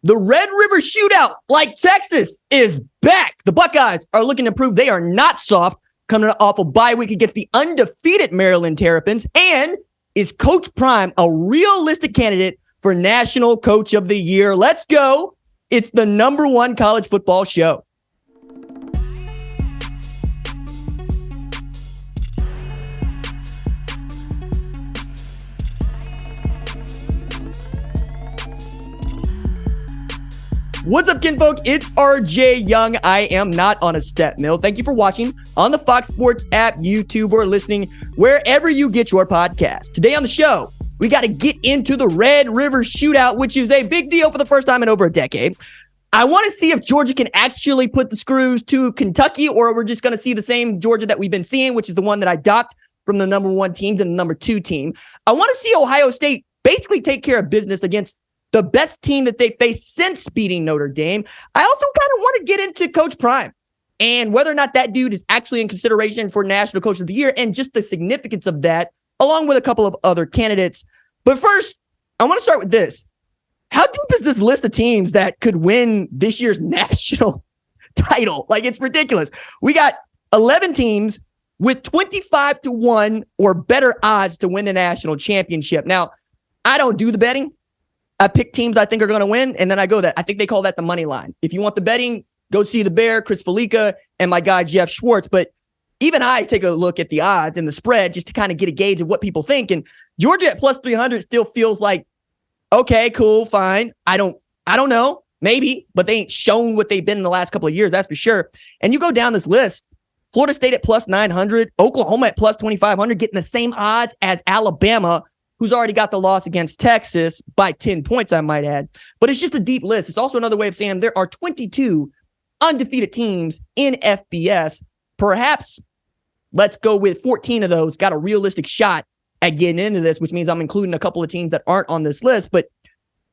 The Red River Shootout, like Texas, is back. The Buckeyes are looking to prove they are not soft, coming off a bye week against the undefeated Maryland Terrapins. And is Coach Prime a realistic candidate for National Coach of the Year? Let's go. It's the #1 college football show. What's up, kinfolk? It's RJ Young. I am not on a step mill. Thank you for watching on the Fox Sports app, YouTube, or listening wherever you get your podcast. Today on the show, we got to get into the Red River Shootout, which is a big deal for the first time in over a decade. I want to see if Georgia can actually put the screws to Kentucky, or we're just going to see the same Georgia that we've been seeing, which is the one that I docked from the #1 team to the #2 team. I want to see Ohio State basically take care of business against the best team that they faced since beating Notre Dame. I also kind of want to get into Coach Prime and whether or not that dude is actually in consideration for National Coach of the Year and just the significance of that, along with a couple of other candidates. But first, I want to start with this. How deep is this list of teams that could win this year's national title? Like, it's ridiculous. We got 11 teams with 25-1 or better odds to win the national championship. Now, I don't do the betting. I pick teams I think are going to win, and then I go that. I think they call that the money line. If you want the betting, go see the Bear, Chris Felica, and my guy Jeff Schwartz. But even I take a look at the odds and the spread just to kind of get a gauge of what people think. And Georgia at plus 300 still feels like, okay, cool, fine. I don't know, maybe, but they ain't shown what they've been in the last couple of years, that's for sure. And you go down this list, Florida State at plus 900, Oklahoma at plus 2,500, getting the same odds as Alabama, who's already got the loss against Texas by 10 points, I might add. But it's just a deep list. It's also another way of saying there are 22 undefeated teams in FBS. Perhaps, let's go with 14 of those got a realistic shot at getting into this, which means I'm including a couple of teams that aren't on this list. But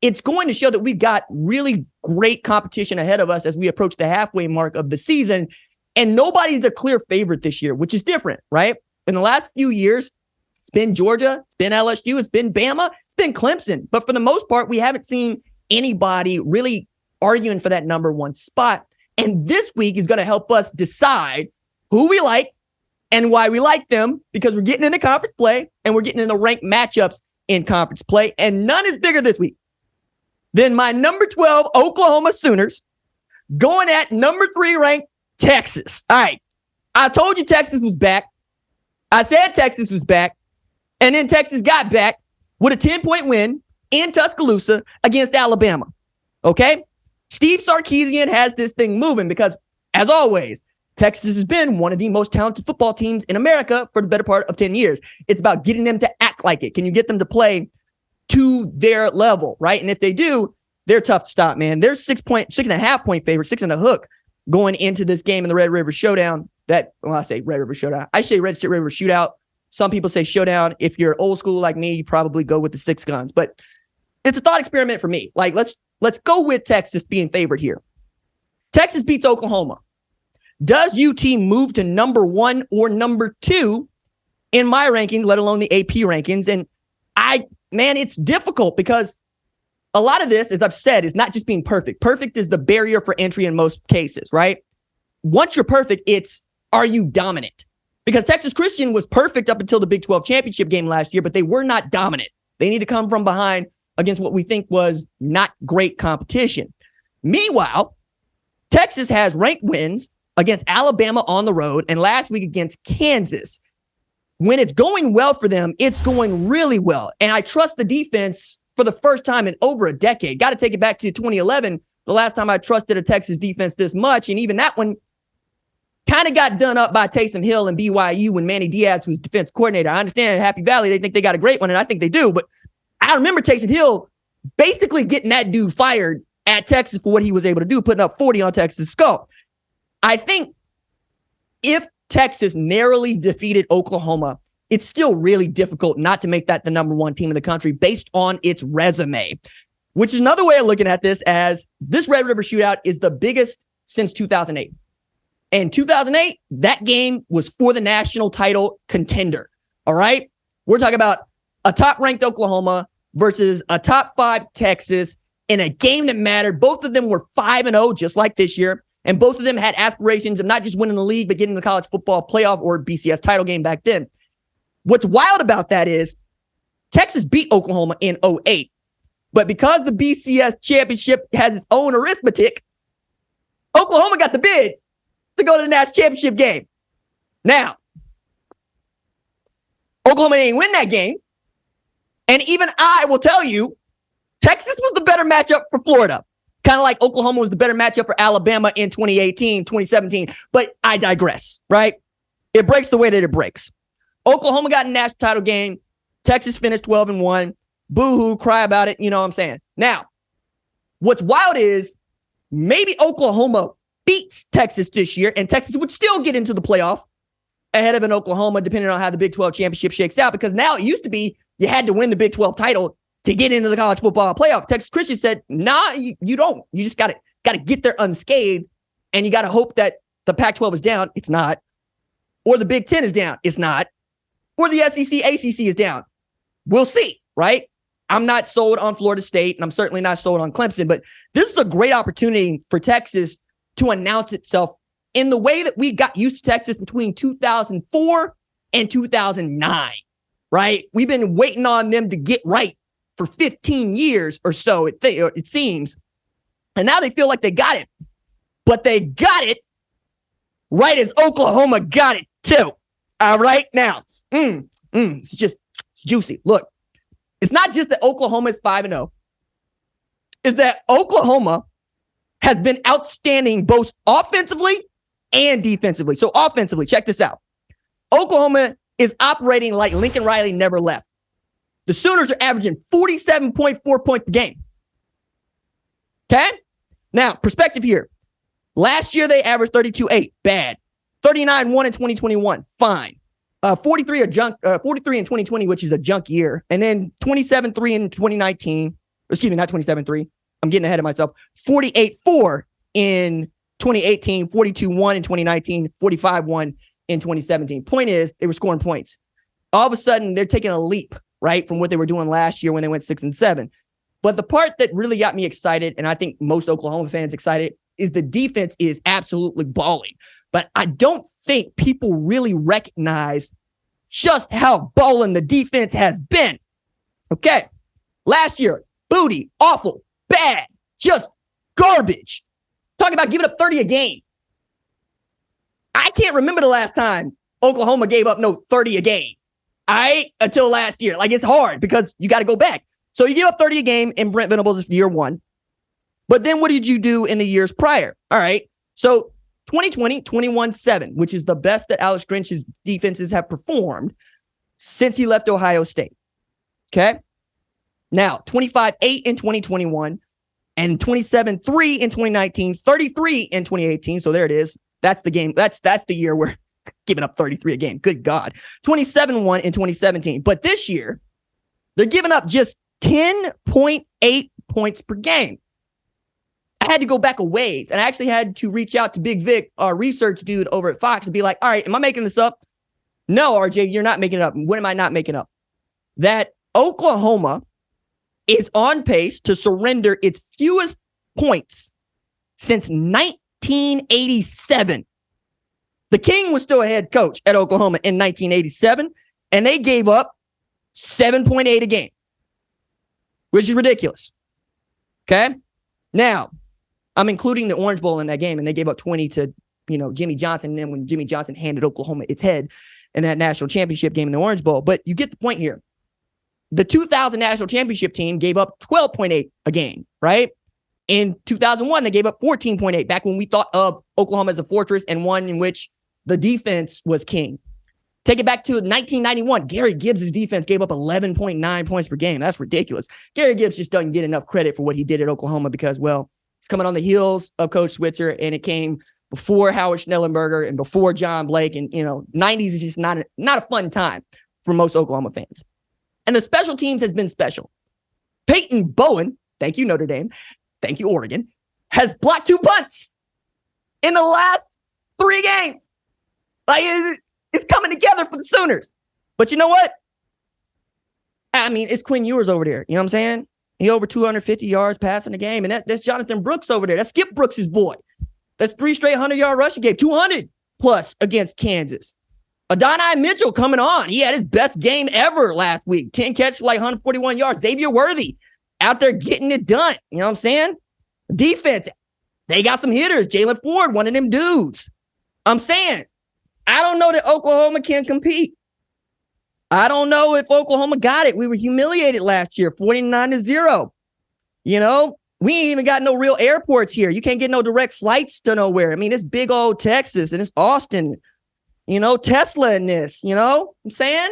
it's going to show that we've got really great competition ahead of us as we approach the halfway mark of the season. And nobody's a clear favorite this year, which is different, right? In the last few years, it's been Georgia, it's been LSU, it's been Bama, it's been Clemson. But for the most part, we haven't seen anybody really arguing for that #1 spot. And this week is going to help us decide who we like and why we like them, because we're getting into conference play and we're getting into ranked matchups in conference play. And none is bigger this week than my #12 Oklahoma Sooners going at #3 ranked Texas. All right. I told you Texas was back. I said Texas was back. And then Texas got back with a 10-point win in Tuscaloosa against Alabama. Okay? Steve Sarkisian has this thing moving because, as always, Texas has been one of the most talented football teams in America for the better part of 10 years. It's about getting them to act like it. Can you get them to play to their level, right? And if they do, they're tough to stop, man. They're 6.5 point favorite, 6 and a hook going into this game in the Red River Showdown. I say Red River Showdown. I say Red River Shootout. Some people say showdown. If you're old school like me, you probably go with the 6 guns. But it's a thought experiment for me. Like, let's go with Texas being favored here. Texas beats Oklahoma. Does UT move to #1 or #2 in my ranking, let alone the AP rankings? And it's difficult because a lot of this, as I've said, is not just being perfect. Perfect is the barrier for entry in most cases, right? Once you're perfect, it's, are you dominant? Because Texas Christian was perfect up until the Big 12 championship game last year, but they were not dominant. They need to come from behind against what we think was not great competition. Meanwhile, Texas has ranked wins against Alabama on the road and last week against Kansas. When it's going well for them, it's going really well. And I trust the defense for the first time in over a decade. Got to take it back to 2011, the last time I trusted a Texas defense this much. And even that one kind of got done up by Taysom Hill and BYU when Manny Diaz was defense coordinator. I understand Happy Valley, they think they got a great one, and I think they do. But I remember Taysom Hill basically getting that dude fired at Texas for what he was able to do, putting up 40 on Texas' skull. I think if Texas narrowly defeated Oklahoma, it's still really difficult not to make that the #1 team in the country based on its resume, which is another way of looking at this as this Red River Shootout is the biggest since 2008. In 2008, that game was for the national title contender. All right? We're talking about a top-ranked Oklahoma versus a top 5 Texas in a game that mattered. Both of them were 5-0, just like this year. And both of them had aspirations of not just winning the league, but getting the college football playoff or BCS title game back then. What's wild about that is Texas beat Oklahoma in 2008. But because the BCS championship has its own arithmetic, Oklahoma got the bid to go to the national championship game. Now, Oklahoma didn't win that game. And even I will tell you, Texas was the better matchup for Florida. Kind of like Oklahoma was the better matchup for Alabama in 2018, 2017. But I digress, right? It breaks the way that it breaks. Oklahoma got a national title game. Texas finished 12-1. Boo-hoo, cry about it. You know what I'm saying? Now, what's wild is maybe Oklahoma beats Texas this year, and Texas would still get into the playoff ahead of an Oklahoma, depending on how the Big 12 championship shakes out. Because now it used to be you had to win the Big 12 title to get into the college football playoff. Texas Christian said, nah, you don't. You just got to get there unscathed, and you got to hope that the Pac-12 is down. It's not. Or the Big 10 is down. It's not. Or the SEC, ACC is down. We'll see, right? I'm not sold on Florida State, and I'm certainly not sold on Clemson, but this is a great opportunity for Texas to announce itself in the way that we got used to Texas between 2004 and 2009, right? We've been waiting on them to get right for 15 years or so, it seems. And now they feel like they got it. But they got it right as Oklahoma got it too. All right? Now, it's just juicy. Look, it's not just that Oklahoma is 5-0. It's that Oklahoma has been outstanding both offensively and defensively. So offensively, check this out. Oklahoma is operating like Lincoln Riley never left. The Sooners are averaging 47.4 points per game. Okay? Now, perspective here. Last year, they averaged 32.8. Bad. 39-1 in 2021. Fine. 43 in 2020, which is a junk year. And then 27-3 in 2019. Excuse me, not 27-3. I'm getting ahead of myself. 48-4 in 2018. 42-1 in 2019. 45-1 in 2017. Point is, they were scoring points. All of a sudden, they're taking a leap, right, from what they were doing last year when they went 6-7. But the part that really got me excited, and I think most Oklahoma fans excited, is the defense is absolutely balling. But I don't think people really recognize just how balling the defense has been. Okay. Last year, booty, awful, bad, just garbage. Talking about giving up 30 a game. I can't remember the last time Oklahoma gave up no 30 a game. Until last year. Like, it's hard because you got to go back. So you give up 30 a game in Brent Venables' year one. But then what did you do in the years prior? All right. So 2020, 21-7, which is the best that Alex Grinch's defenses have performed since he left Ohio State. Okay. Now, 25-8 in 2021 and 27-3 in 2019, 33 in 2018. So there it is. That's the game. That's the year where giving up 33 a game. Good God. 27-1 in 2017. But this year, they're giving up just 10.8 points per game. I had to go back a ways, and I actually had to reach out to Big Vic, our research dude over at Fox, and be like, all right, am I making this up? No, RJ, you're not making it up. What am I not making up? That Oklahoma is on pace to surrender its fewest points since 1987. The King was still a head coach at Oklahoma in 1987, and they gave up 7.8 a game, which is ridiculous. Okay? Now, I'm including the Orange Bowl in that game, and they gave up 20 to, Jimmy Johnson, and then when Jimmy Johnson handed Oklahoma its head in that national championship game in the Orange Bowl. But you get the point here. The 2000 national championship team gave up 12.8 a game, right? In 2001, they gave up 14.8, back when we thought of Oklahoma as a fortress and one in which the defense was king. Take it back to 1991. Gary Gibbs' defense gave up 11.9 points per game. That's ridiculous. Gary Gibbs just doesn't get enough credit for what he did at Oklahoma because, well, he's coming on the heels of Coach Switzer, and it came before Howard Schnellenberger and before John Blake. And, 90s is just not a fun time for most Oklahoma fans. And the special teams has been special. Peyton Bowen, thank you, Notre Dame, thank you, Oregon, has blocked 2 punts in the last 3 games. Like, it's coming together for the Sooners. But you know what? I mean, it's Quinn Ewers over there. You know what I'm saying? He over 250 yards passing the game. And that's Jonathan Brooks over there. That's Skip Brooks' boy. That's 3 straight 100-yard rushing game, 200 plus against Kansas. Adonai Mitchell coming on. He had his best game ever last week. 10 catches, like 141 yards. Xavier Worthy out there getting it done. You know what I'm saying? Defense, they got some hitters. Jalen Ford, one of them dudes. I'm saying, I don't know that Oklahoma can compete. I don't know if Oklahoma got it. We were humiliated last year, 49-0. You know, we ain't even got no real airports here. You can't get no direct flights to nowhere. I mean, it's big old Texas and it's Austin. You know, Tesla in this, you know what I'm saying?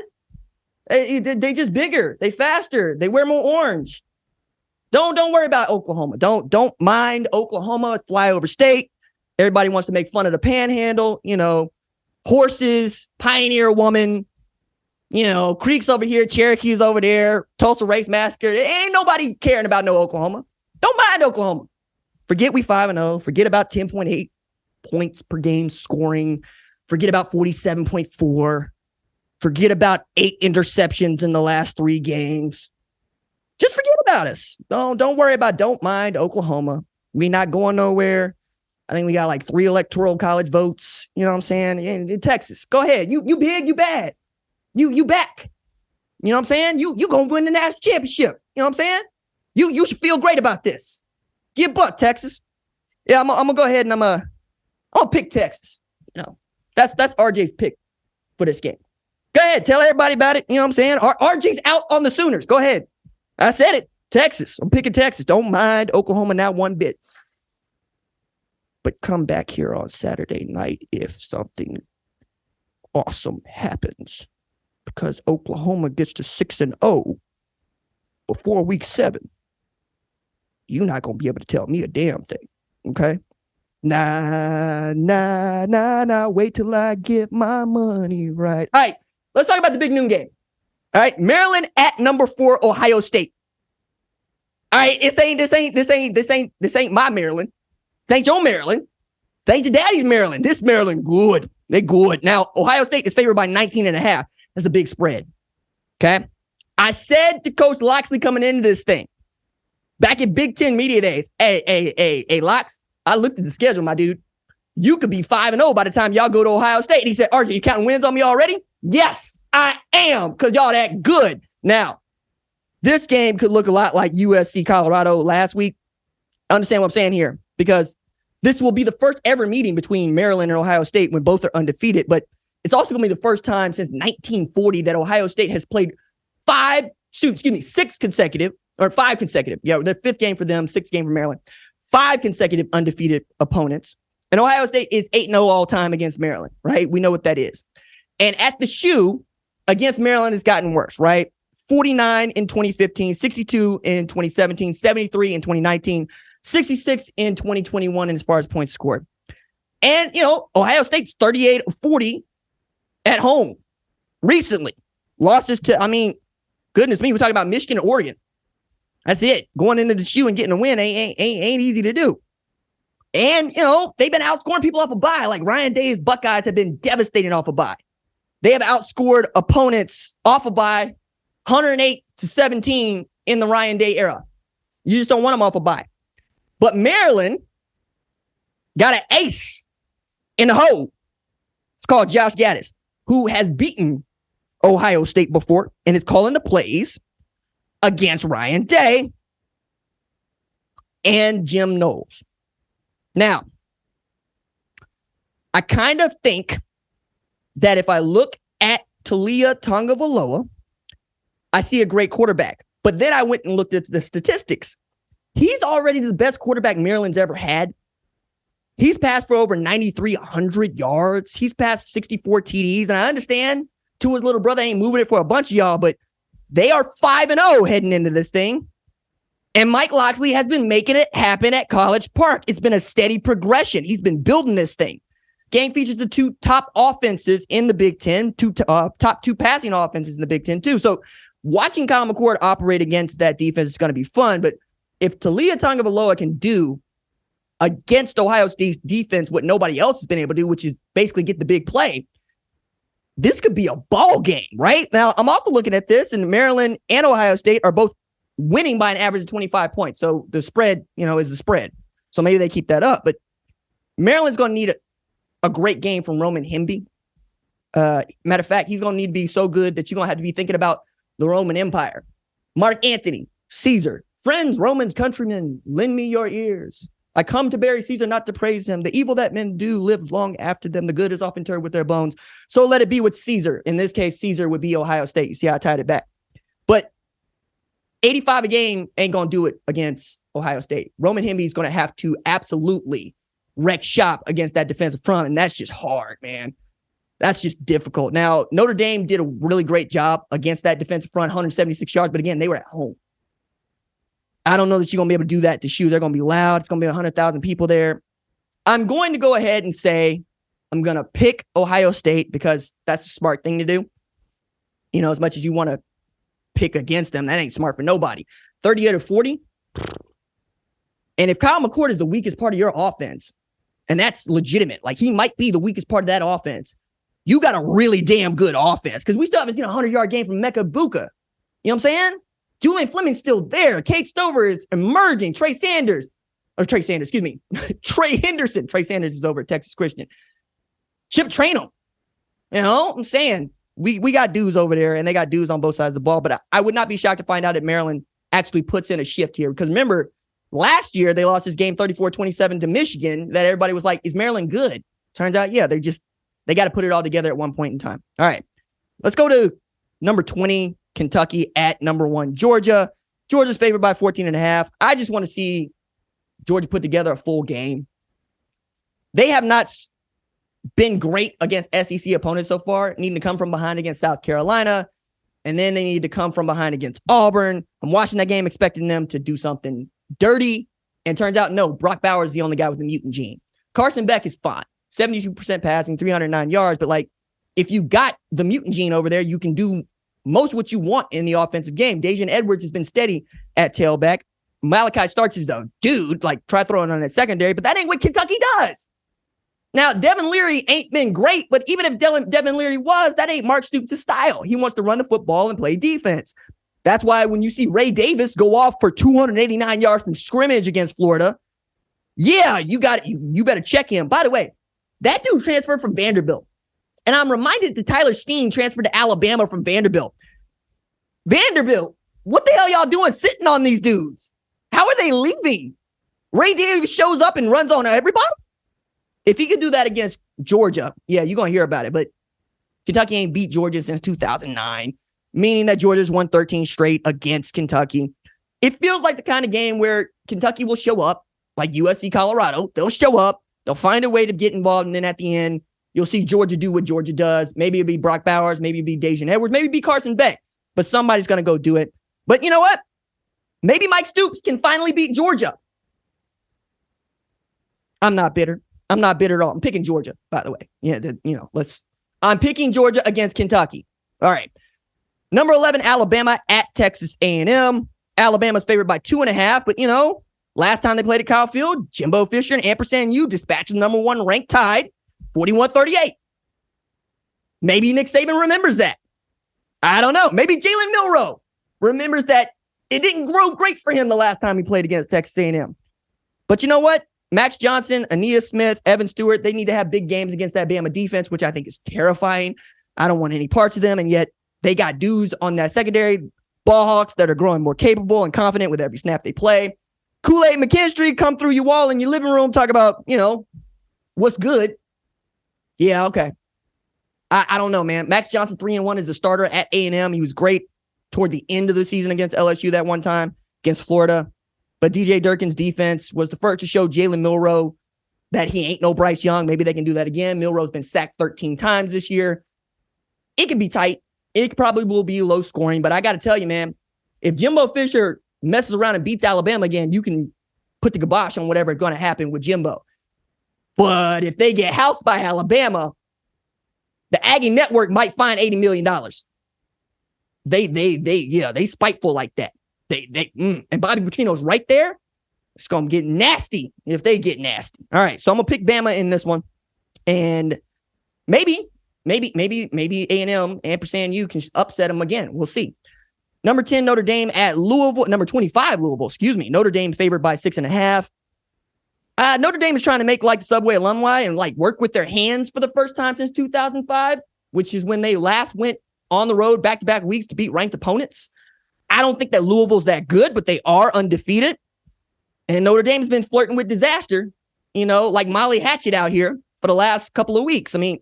They just bigger. They faster. They wear more orange. Don't worry about Oklahoma. Don't mind Oklahoma. Flyover state. Everybody wants to make fun of the panhandle. You know, horses, pioneer woman, you know, Creeks over here, Cherokees over there, Tulsa Race Massacre. Ain't nobody caring about no Oklahoma. Don't mind Oklahoma. Forget we 5-0. Forget about 10.8 points per game scoring. Forget about 47.4. Forget about 8 interceptions in the last 3 games. Just forget about us. Don't worry about, don't mind Oklahoma. We not going nowhere. I think we got like 3 electoral college votes. You know what I'm saying? In Texas. Go ahead. You big, you bad. You back. You know what I'm saying? You gonna win the national championship. You know what I'm saying? You should feel great about this. Get buck, Texas. Yeah, I'm gonna go ahead and I'm gonna pick Texas. You know. That's RJ's pick for this game. Go ahead. Tell everybody about it. You know what I'm saying? RJ's out on the Sooners. Go ahead. I said it. Texas. I'm picking Texas. Don't mind Oklahoma not one bit. But come back here on Saturday night if something awesome happens. Because Oklahoma gets to 6-0 before week 7. You're not going to be able to tell me a damn thing. Okay? Nah, wait till I get my money right. All right, let's talk about the big noon game. All right, Maryland at number 4, Ohio State. All right, this ain't my Maryland. This ain't your Maryland. This ain't your daddy's Maryland. This Maryland, good. They good. Now, Ohio State is favored by 19.5. That's a big spread. Okay? I said to Coach Loxley coming into this thing, back at Big Ten Media Days, hey, Lox, I looked at the schedule, my dude. You could be 5-0 by the time y'all go to Ohio State. And he said, RJ, you counting wins on me already? Yes, I am, because y'all that good. Now, this game could look a lot like USC Colorado last week. Understand what I'm saying here? Because this will be the first ever meeting between Maryland and Ohio State when both are undefeated. But it's also going to be the first time since 1940 that Ohio State has played 6 consecutive, or 5 consecutive. Yeah, their 5th game for them, 6th game for Maryland. 5 consecutive undefeated opponents. And Ohio State is 8-0 all time against Maryland, right? We know what that is. And at the shoe, against Maryland, it's gotten worse, right? 49 in 2015, 62 in 2017, 73 in 2019, 66 in 2021, and as far as points scored. And, you know, Ohio State's 38-40 at home recently. Losses to, goodness me, we're talking about Michigan and Oregon. That's it. Going into the shoe and getting a win ain't easy to do. And, you know, they've been outscoring people off a bye. Like Ryan Day's Buckeyes have been devastating off a bye. They have outscored opponents off a bye 108-17 in the Ryan Day era. You just don't want them off a bye. But Maryland got an ace in the hole. It's called Josh Gaddis, who has beaten Ohio State before and is calling the plays against Ryan Day and Jim Knowles. Now, I kind of think that if I look at Talia Tagovailoa, I see a great quarterback. But then I went and looked at the statistics. He's already the best quarterback Maryland's ever had. He's passed for over 9,300 yards. He's passed 64 TDs. And I understand Tua's little brother ain't moving it for a bunch of y'all, but they are 5-0 heading into this thing. And Mike Loxley has been making it happen at College Park. It's been a steady progression. He's been building this thing. Game features the 2 top offenses in the Big Ten, top 2 passing offenses in the Big Ten, too. So watching Kyle McCord operate against that defense is going to be fun. But if Talia Tagovailoa can do against Ohio State's defense what nobody else has been able to do, which is basically get the big play, this could be a ball game, right? Now, I'm also looking at this, and Maryland and Ohio State are both winning by an average of 25 points. So the spread, is the spread. So maybe they keep that up. But Maryland's going to need a great game from Roman Hemby. Matter of fact, he's going to need to be so good that you're going to have to be thinking about the Roman Empire. Mark Antony, Caesar, friends, Romans, countrymen, lend me your ears. I come to bury Caesar, not to praise him. The evil that men do lives long after them. The good is often interred with their bones. So let it be with Caesar. In this case, Caesar would be Ohio State. You see how I tied it back. But 85 a game ain't going to do it against Ohio State. Roman Hemby is going to have to absolutely wreck shop against that defensive front, and that's just hard, man. That's just difficult. Now, Notre Dame did a really great job against that defensive front, 176 yards, but again, they were at home. I don't know that you're going to be able to do that at the shoe. They're going to be loud. It's going to be 100,000 people there. I'm going to go ahead and say I'm going to pick Ohio State because that's a smart thing to do. As much as you want to pick against them, that ain't smart for nobody. 38-40. And if Kyle McCord is the weakest part of your offense, and that's legitimate, like he might be the weakest part of that offense, you got a really damn good offense because we still haven't seen a 100-yard game from Mecca Buka. You know what I'm saying? Julian Fleming's still there. Kate Stover is emerging. Trey Henderson. Trey Sanders is over at Texas Christian. Chip Traynham. I'm saying we got dudes over there, and they got dudes on both sides of the ball. But I would not be shocked to find out that Maryland actually puts in a shift here. Because remember, last year they lost this game 34-27 to Michigan that everybody was like, is Maryland good? Turns out, yeah, they got to put it all together at one point in time. All right, let's go to number 20, Kentucky at number 1, Georgia. Georgia's favored by 14.5. I just want to see Georgia put together a full game. They have not been great against SEC opponents so far, needing to come from behind against South Carolina, and then they need to come from behind against Auburn. I'm watching that game expecting them to do something dirty, and turns out, no, Brock Bowers is the only guy with the mutant gene. Carson Beck is fine. 72% passing, 309 yards, but if you got the mutant gene over there, you can do most what you want in the offensive game. Dajan Edwards has been steady at tailback. Malachi Starks is the dude, try throwing on that secondary, but that ain't what Kentucky does. Now, Devin Leary ain't been great, but even if Devin Leary was, that ain't Mark Stoops' style. He wants to run the football and play defense. That's why when you see Ray Davis go off for 289 yards from scrimmage against Florida, yeah, you better check him. By the way, that dude transferred from Vanderbilt. And I'm reminded that Tyler Steen transferred to Alabama from Vanderbilt. Vanderbilt, what the hell y'all doing sitting on these dudes? How are they leaving? Ray Davis shows up and runs on everybody? If he could do that against Georgia, yeah, you're going to hear about it. But Kentucky ain't beat Georgia since 2009, meaning that Georgia's won 13 straight against Kentucky. It feels like the kind of game where Kentucky will show up, like USC Colorado. They'll show up. They'll find a way to get involved. And then at the end, you'll see Georgia do what Georgia does. Maybe it'll be Brock Bowers. Maybe it'll be Dajan Edwards. Maybe it'll be Carson Beck. But somebody's going to go do it. But you know what? Maybe Mike Stoops can finally beat Georgia. I'm not bitter. I'm not bitter at all. I'm picking Georgia, by the way. Yeah, I'm picking Georgia against Kentucky. All right. Number 11, Alabama at Texas A&M. Alabama's favored by 2.5. But, last time they played at Kyle Field, Jimbo Fisher and Ampersand U dispatched the number 1 ranked Tide, 41-38. Maybe Nick Saban remembers that. I don't know. Maybe Jalen Milroe remembers that it didn't grow great for him the last time he played against Texas A&M. But you know what? Max Johnson, Aeneas Smith, Evan Stewart, they need to have big games against that Bama defense, which I think is terrifying. I don't want any parts of them, and yet they got dudes on that secondary, ball hawks that are growing more capable and confident with every snap they play. Kool-Aid McKinstry come through your wall in your living room, talk about, what's good. Yeah, okay. I don't know, man. Max Johnson, 3-1 as a starter at A&M. He was great toward the end of the season against LSU that one time, against Florida. But DJ Durkin's defense was the first to show Jalen Milroe that he ain't no Bryce Young. Maybe they can do that again. Milroe's been sacked 13 times this year. It could be tight. It probably will be low scoring. But I got to tell you, man, if Jimbo Fisher messes around and beats Alabama again, you can put the kibosh on whatever's going to happen with Jimbo. But if they get housed by Alabama, the Aggie Network might find $80 million. They spiteful like that. And Bobby Petrino's right there. It's going to get nasty if they get nasty. All right, so I'm going to pick Bama in this one. And maybe A&M, Ampersand U can upset them again. We'll see. Number 10, Notre Dame at Louisville. Number 25, Louisville, Notre Dame favored by 6.5. Notre Dame is trying to make like the Subway alumni and like work with their hands for the first time since 2005, which is when they last went on the road back-to-back weeks to beat ranked opponents. I don't think that Louisville's that good, but they are undefeated. And Notre Dame's been flirting with disaster, like Molly Hatchet out here for the last couple of weeks. I mean,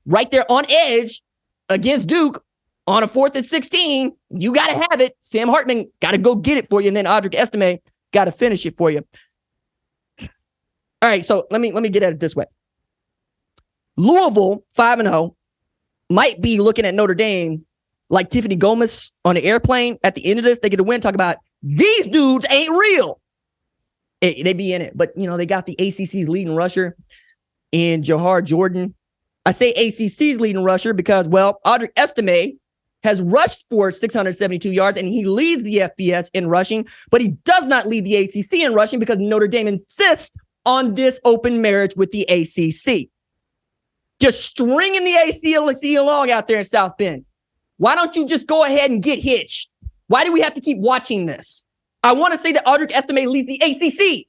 right there on edge against Duke on a 4th and 16, you got to have it. Sam Hartman got to go get it for you, and then Audric Estime got to finish it for you. All right, so let me get at it this way. Louisville, 5-0, might be looking at Notre Dame like Tiffany Gomez on the airplane. At the end of this, they get a win. Talk about these dudes ain't real. They be in it. But, they got the ACC's leading rusher in Jahar Jordan. I say ACC's leading rusher because, Audric Estime has rushed for 672 yards, and he leads the FBS in rushing, but he does not lead the ACC in rushing because Notre Dame insists on this open marriage with the ACC. Just stringing the ACC along out there in South Bend. Why don't you just go ahead and get hitched? Why do we have to keep watching this? I want to say that Audric Estime leads the ACC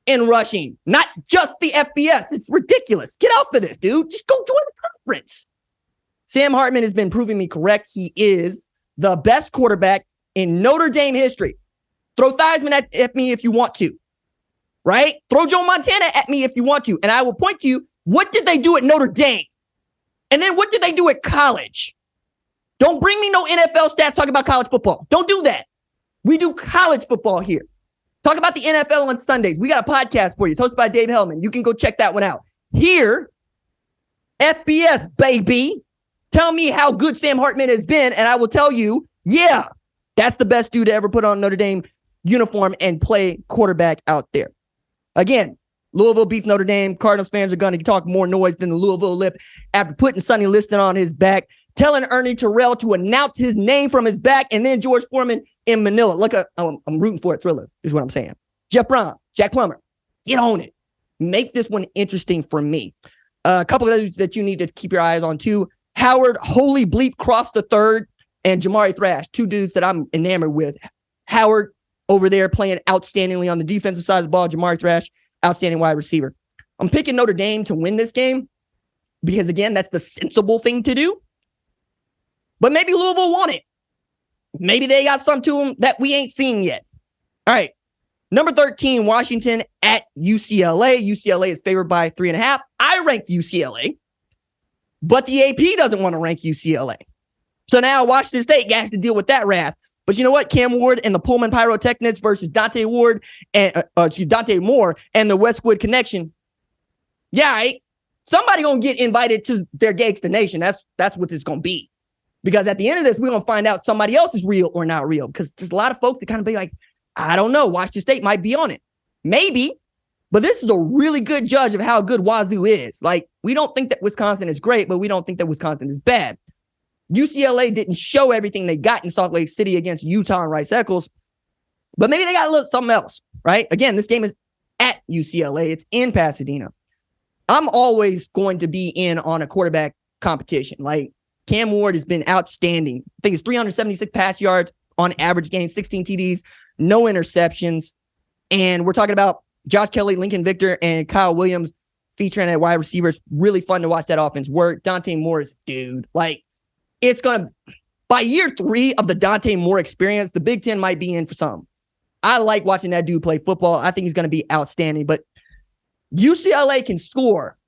in rushing, not just the FBS. It's ridiculous. Get out for this, dude. Just go join the conference. Sam Hartman has been proving me correct. He is the best quarterback in Notre Dame history. Throw Theismann at me if you want to. Right? Throw Joe Montana at me if you want to. And I will point to you, what did they do at Notre Dame? And then what did they do at college? Don't bring me no NFL stats talking about college football. Don't do that. We do college football here. Talk about the NFL on Sundays. We got a podcast for you. It's hosted by Dave Hellman. You can go check that one out. Here, FBS, baby. Tell me how good Sam Hartman has been, and I will tell you, yeah, that's the best dude to ever put on Notre Dame uniform and play quarterback out there. Again, Louisville beats Notre Dame. Cardinals fans are going to talk more noise than the Louisville Lip after putting Sonny Liston on his back, telling Ernie Terrell to announce his name from his back, and then George Foreman in Manila. Look, I'm rooting for a thriller, is what I'm saying. Jeff Brown, Jack Plummer, get on it. Make this one interesting for me. A couple of those that you need to keep your eyes on, too. Howard, holy bleep, cross the third, and Jamari Thrash, two dudes that I'm enamored with. Howard over there playing outstandingly on the defensive side of the ball. Jamari Thrash, outstanding wide receiver. I'm picking Notre Dame to win this game because, again, that's the sensible thing to do. But maybe Louisville won it. Maybe they got something to them that we ain't seen yet. All right. Number 13, Washington at UCLA. UCLA is favored by 3.5. I ranked UCLA, but the AP doesn't want to rank UCLA. So now Washington State has to deal with that wrath. But you know what? Cam Ward and the Pullman Pyrotechnics versus Dante Moore and the Westwood Connection. Yeah, right? Somebody gonna get invited to their Gangsta Nation. That's what it's gonna be. Because at the end of this, we're gonna find out somebody else is real or not real. Because there's a lot of folks that kind of be like, I don't know, Washington State might be on it. Maybe, but this is a really good judge of how good Wazoo is. Like, we don't think that Wisconsin is great, but we don't think that Wisconsin is bad. UCLA didn't show everything they got in Salt Lake City against Utah and Rice-Eccles, but maybe they got a little something else, right? Again, this game is at UCLA. It's in Pasadena. I'm always going to be in on a quarterback competition. Like, Cam Ward has been outstanding. I think it's 376 pass yards on average game, 16 TDs, no interceptions. And we're talking about Josh Kelly, Lincoln Victor, and Kyle Williams featuring at wide receivers. Really fun to watch that offense work. Dante Moore's dude. Like, it's going to, by year 3 of the Dante Moore experience, the Big Ten might be in for something. I like watching that dude play football. I think he's going to be outstanding. But UCLA can score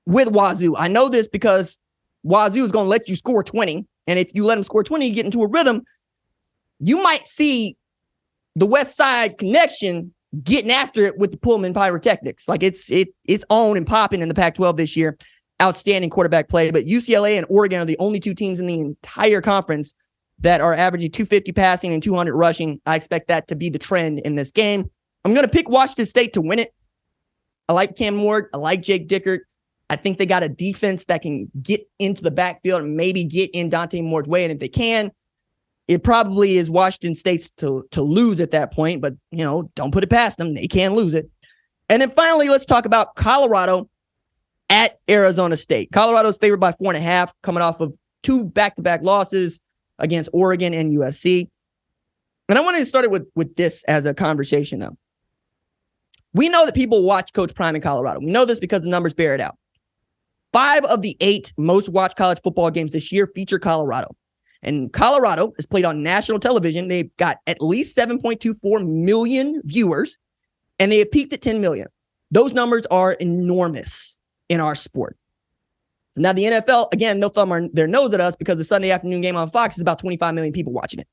with Wazoo. I know this because Wazoo is going to let you score 20. And if you let them score 20, you get into a rhythm. You might see the West Side Connection getting after it with the Pullman Pyrotechnics. Like, it's on and popping in the Pac-12 this year. Outstanding quarterback play. But UCLA and Oregon are the only two teams in the entire conference that are averaging 250 passing and 200 rushing. I expect that to be the trend in this game. I'm going to pick Washington State to win it. I like Cam Ward. I like Jake Dickert. I think they got a defense that can get into the backfield and maybe get in Dante Moore's way. And if they can, it probably is Washington State's to lose at that point. But, don't put it past them. They can lose it. And then finally, let's talk about Colorado at Arizona State. Colorado's favored by 4.5, coming off of 2 back-to-back losses. against Oregon and USC. And I wanted to start it with this as a conversation, though. We know that people watch Coach Prime in Colorado. We know this because the numbers bear it out. 5 of the 8 most watched college football games this year feature Colorado. And Colorado is played on national television. They've got at least 7.24 million viewers, and they have peaked at 10 million. Those numbers are enormous in our sport. Now, the NFL, again, no thumb their nose at us because the Sunday afternoon game on Fox is about 25 million people watching it.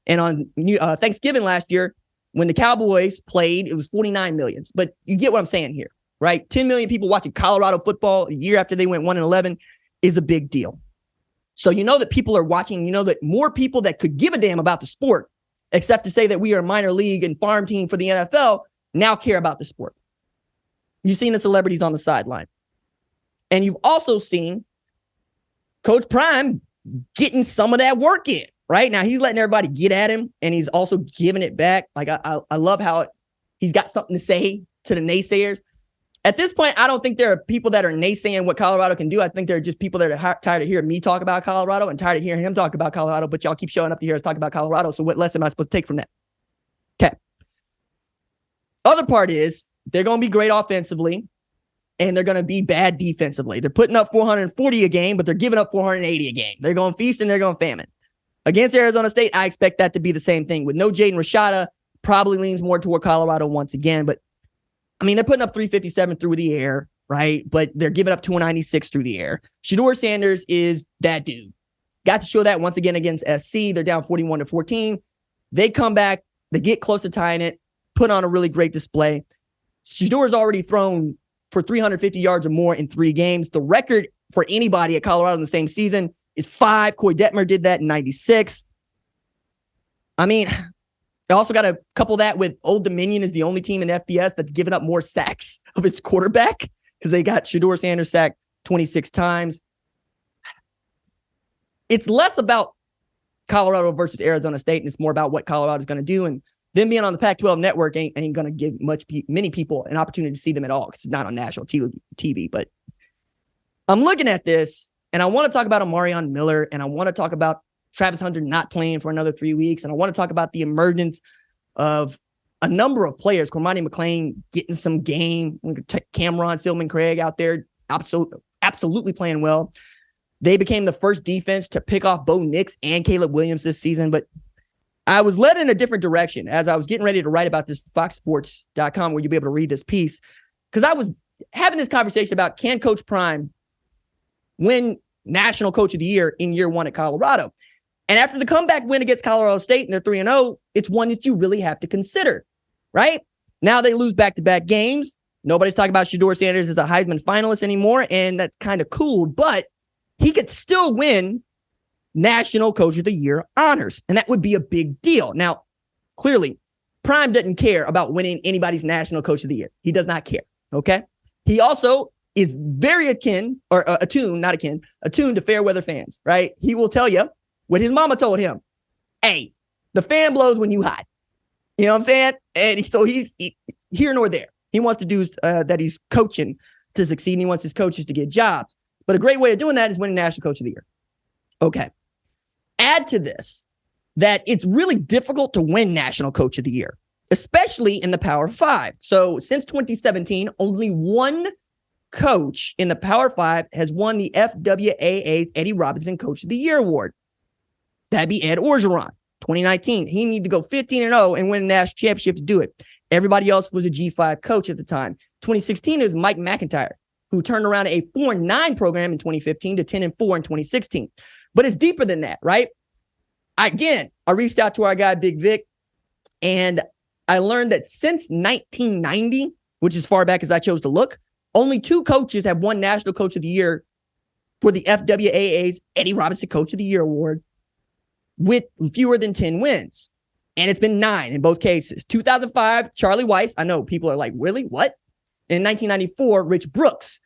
And on Thanksgiving last year, when the Cowboys played, it was 49 million. But you get what I'm saying here, right? 10 million people watching Colorado football a year after they went 1-11 is a big deal. So you know that people are watching. You know that more people that could give a damn about the sport, except to say that we are a minor league and farm team for the NFL, now care about the sport. You've seen the celebrities on the sideline. And you've also seen Coach Prime getting some of that work in. Right now, he's letting everybody get at him, and he's also giving it back. Like I love how he's got something to say to the naysayers. At this point, I don't think there are people that are naysaying what Colorado can do. I think there are just people that are tired of hearing me talk about Colorado and tired of hearing him talk about Colorado. But y'all keep showing up to hear us talk about Colorado. So what lesson am I supposed to take from that? Okay. Other part is they're going to be great offensively, and they're going to be bad defensively. They're putting up 440 a game, but they're giving up 480 a game. They're going feast and they're going famine. Against Arizona State, I expect that to be the same thing. With no Jaden Rashada, probably leans more toward Colorado once again. But, I mean, they're putting up 357 through the air, right? But they're giving up 296 through the air. Shedeur Sanders is that dude. Got to show that once again against SC. They're down 41-14. They come back. They get close to tying it, put on a really great display. Shedeur's already thrown for 350 yards or more in 3 games. The record for anybody at Colorado in the same season is 5. Corey Detmer did that in 96. I mean, I also got to couple that with Old Dominion is the only team in FBS that's given up more sacks of its quarterback because they got Shedeur Sanders sacked 26 times. It's less about Colorado versus Arizona State, and it's more about what Colorado's going to do. And them being on the Pac-12 network ain't going to give many people an opportunity to see them at all because it's not on national TV. But I'm looking at this, and I want to talk about Amarion Miller, and I want to talk about Travis Hunter not playing for another 3 weeks, and I want to talk about the emergence of a number of players. Cormani McClain getting some game. Cameron Silman Craig out there absolutely playing well. They became the first defense to pick off Bo Nix and Caleb Williams this season, but I was led in a different direction as I was getting ready to write about this foxsports.com where you'll be able to read this piece, because I was having this conversation about can Coach Prime win National Coach of the Year in year 1 at Colorado. And after the comeback win against Colorado State and they're 3-0, it's one that you really have to consider, right? Now they lose back-to-back games. Nobody's talking about Shedeur Sanders as a Heisman finalist anymore, and that's kind of cool, but he could still win National Coach of the Year honors, and that would be a big deal. Now, clearly, Prime doesn't care about winning anybody's National Coach of the Year. He does not care, okay? He also is very attuned to fair weather fans, right? He will tell you what his mama told him. Hey, the fan blows when you hot. You know what I'm saying? And so he's here nor there. He wants to do that he's coaching to succeed, and he wants his coaches to get jobs. But a great way of doing that is winning National Coach of the Year. Okay. Add to this that it's really difficult to win National Coach of the Year, especially in the Power 5. So since 2017, only one coach in the Power 5 has won the FWAA's Eddie Robinson Coach of the Year award. That'd be Ed Orgeron, 2019. He needed to go 15-0 and win a national championship to do it. Everybody else was a G5 coach at the time. 2016 is Mike McIntyre, who turned around a 4-9 program in 2015 to 10-4 in 2016. But it's deeper than that, right? I reached out to our guy, Big Vic, and I learned that since 1990, which is far back as I chose to look, only 2 coaches have won National Coach of the Year for the FWAA's Eddie Robinson Coach of the Year award with fewer than 10 wins. And it's been 9 in both cases. 2005, Charlie Weiss. I know people are like, really? What? In 1994, Rich Brooks,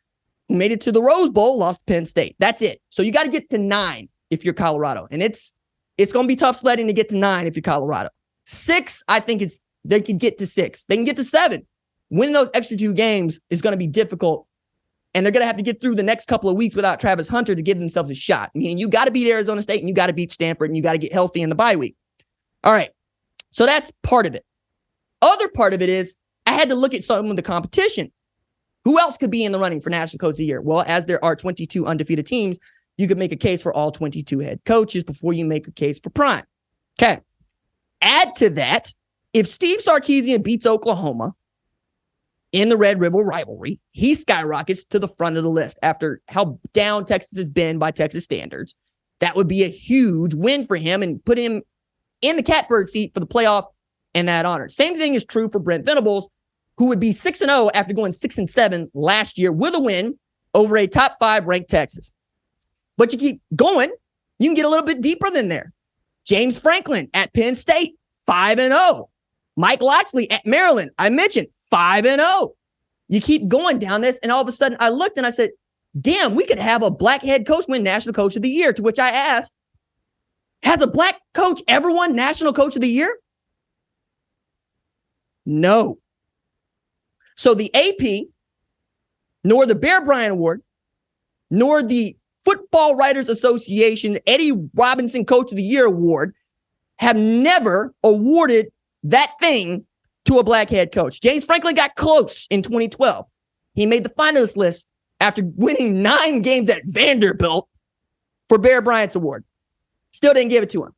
who made it to the Rose Bowl, lost to Penn State. That's it. So you got to get to 9 if you're Colorado. And it's going to be tough sledding to get to 9 if you're Colorado. 6, I think they can get to 6. They can get to 7. Winning those extra 2 games is going to be difficult And they're going to have to get through the next couple of weeks without Travis Hunter to give themselves a shot. Meaning you got to beat Arizona State and you got to beat Stanford and you got to get healthy in the bye week. All right. So that's part of it. Other part of it is I had to look at some of the competition. Who else could be in the running for National Coach of the Year? Well, as there are 22 undefeated teams, you could make a case for all 22 head coaches before you make a case for prime. Okay. Add to that, if Steve Sarkisian beats Oklahoma in the Red River rivalry, he skyrockets to the front of the list after how down Texas has been by Texas standards. That would be a huge win for him and put him in the catbird seat for the playoff and that honor. Same thing is true for Brent Venables, who would be 6-0 after going 6-7 last year with a win over a top 5 ranked Texas. But you keep going, you can get a little bit deeper than there. James Franklin at Penn State, 5-0. Mike Loxley at Maryland, I mentioned, 5-0. You keep going down this, and all of a sudden I looked and I said, damn, we could have a black head coach win National Coach of the Year, to which I asked, has a black coach ever won National Coach of the Year? No. So the AP, nor the Bear Bryant Award, nor the Football Writers Association Eddie Robinson Coach of the Year Award have never awarded that thing to a black head coach. James Franklin got close in 2012. He made the finalist list after winning 9 games at Vanderbilt for Bear Bryant's award. Still didn't give it to him.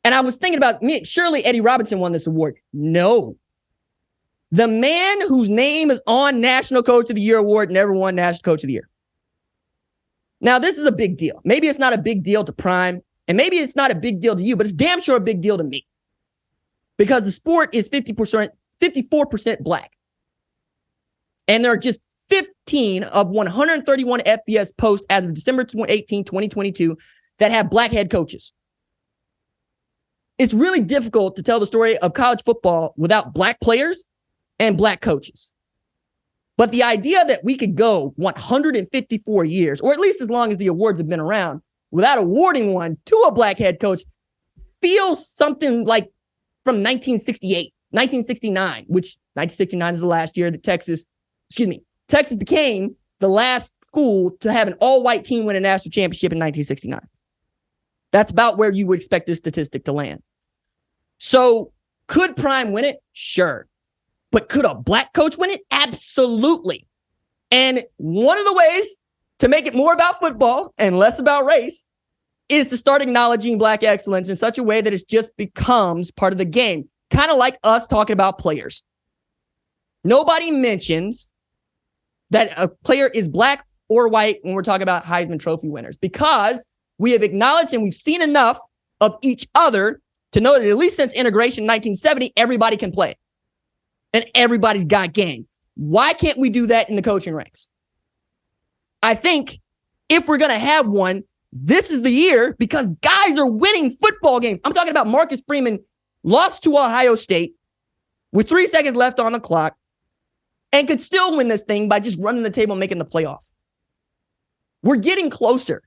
And I was thinking about me. Surely Eddie Robinson won this award. No. The man whose name is on National Coach of the Year award never won National Coach of the Year. Now, this is a big deal. Maybe it's not a big deal to Prime, and maybe it's not a big deal to you, but it's damn sure a big deal to me. Because the sport is 54% black. And there are just 15 of 131 FBS posts as of December 18, 2022 that have black head coaches. It's really difficult to tell the story of college football without black players and black coaches. But the idea that we could go 154 years, or at least as long as the awards have been around, without awarding one to a black head coach feels something like from 1968, 1969, which 1969 is the last year that Texas became the last school to have an all-white team win a national championship in 1969. That's about where you would expect this statistic to land. So could Prime win it? Sure. But could a black coach win it? Absolutely. And one of the ways to make it more about football and less about race is to start acknowledging black excellence in such a way that it just becomes part of the game. Kind of like us talking about players. Nobody mentions that a player is black or white when we're talking about Heisman Trophy winners, because we have acknowledged and we've seen enough of each other to know that at least since integration in 1970, everybody can play. And everybody's got game. Why can't we do that in the coaching ranks? I think if we're going to have one, this is the year, because guys are winning football games. I'm talking about Marcus Freeman lost to Ohio State with 3 seconds left on the clock and could still win this thing by just running the table and making the playoff. We're getting closer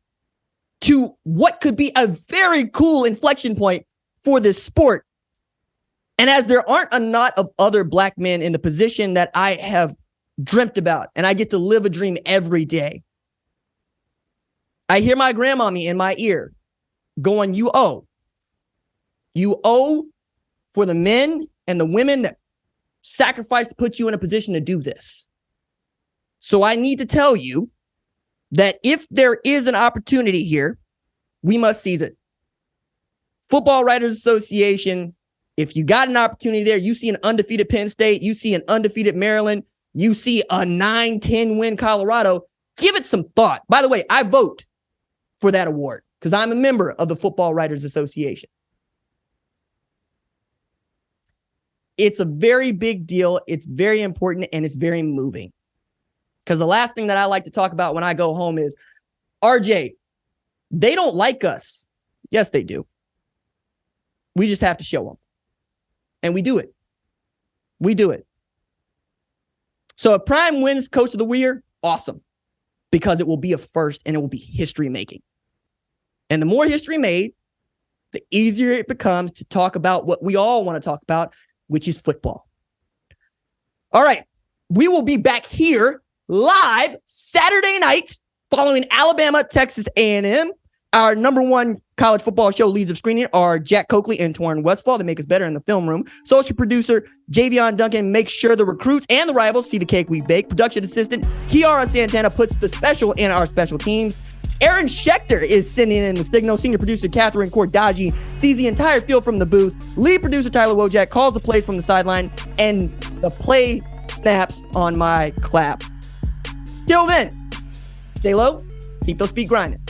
to what could be a very cool inflection point for this sport. And as there aren't a lot of other black men in the position that I have dreamt about, and I get to live a dream every day, I hear my grandmommy in my ear going, you owe for the men and the women that sacrificed to put you in a position to do this. So I need to tell you that if there is an opportunity here, we must seize it. Football Writers Association, if you got an opportunity there, you see an undefeated Penn State, you see an undefeated Maryland, you see a 9-10 win Colorado, give it some thought. By the way, I vote for that award because I'm a member of the Football Writers Association. It's a very big deal. It's very important, and it's very moving. Because the last thing that I like to talk about when I go home is, RJ, they don't like us. Yes, they do. We just have to show them. And we do it. We do it. So if Prime wins Coach of the Year, awesome. Because it will be a first and it will be history making. And the more history made, the easier it becomes to talk about what we all want to talk about, which is football. All right. We will be back here live Saturday night following Alabama, Texas A&M. Our number one college football show leads of screening are Jack Coakley and Torrin Westfall. They make us better in the film room. Social producer Javion Duncan makes sure the recruits and the rivals see the cake we bake. Production assistant Kiara Santana puts the special in our special teams. Aaron Schechter is sending in the signal. Senior producer Catherine Cordaji sees the entire field from the booth. Lead producer Tyler Wojak calls the plays from the sideline, and the play snaps on my clap. Till then, stay low, keep those feet grinding.